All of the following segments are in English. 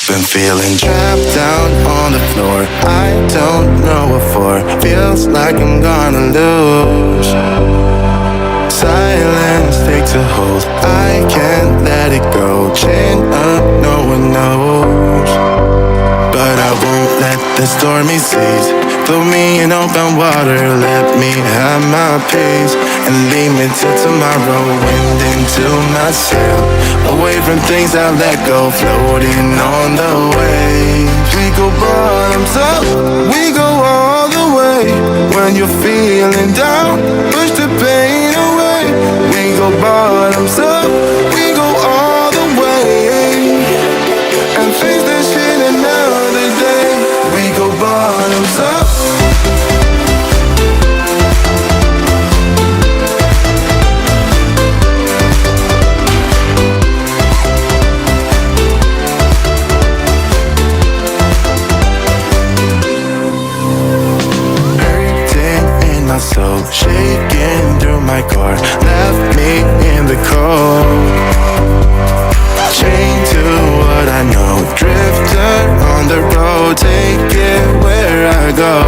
Been feeling trapped down on the floor. I don't know what for. Feels like I'm gonna lose. Silence takes a hold. I can't let it go. Chain up, no one knows. But I won't let the stormy seas throw me in open water. Let me have my peace and leave me till tomorrow. Wind into my sail, away from things I let go. Floating on the waves. We go bottoms up, we go all the way. When you're feeling down, push the pain away. We go bottoms up, we go all the way. And face that shit another day. We go bottoms up. My soul shaking through my core, left me in the cold. Chained to what I know, drifter on the road, take it where I go.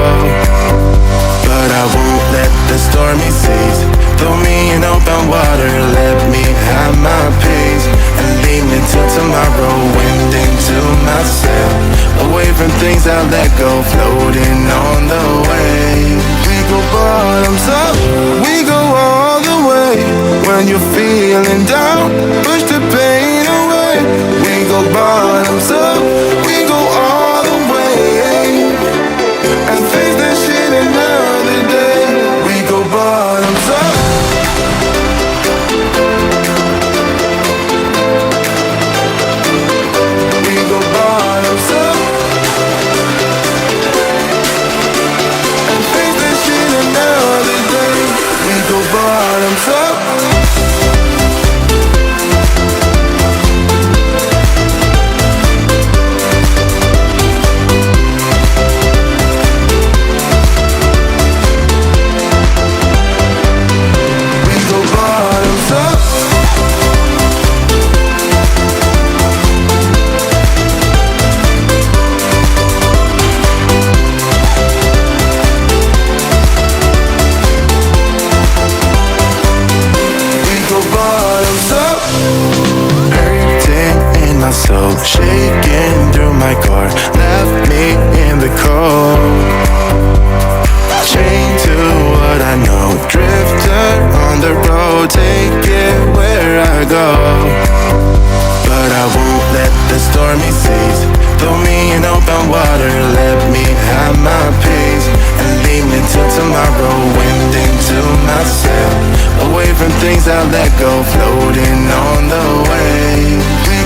But I won't let the stormy seas throw me in open water. Let me have my peace and leave me till tomorrow. Wind into my sail, away from things I let go. Floating on the waves. We go bottoms up, we go all the way. When you're feeling down, push the pain away. We go bottoms up, we go all the way. And face that shit another day. We go bottoms up. We go bottoms up. And face that shit another day. We go bottoms up. My soul shaking through my core, left me in the cold. Chained to what I know, drifter on the road, take it where I go. But I won't let the stormy seas throw me in open water. Let me have my peace and leave me till tomorrow. Wind into my sail, away from things I let go. Floating on the waves.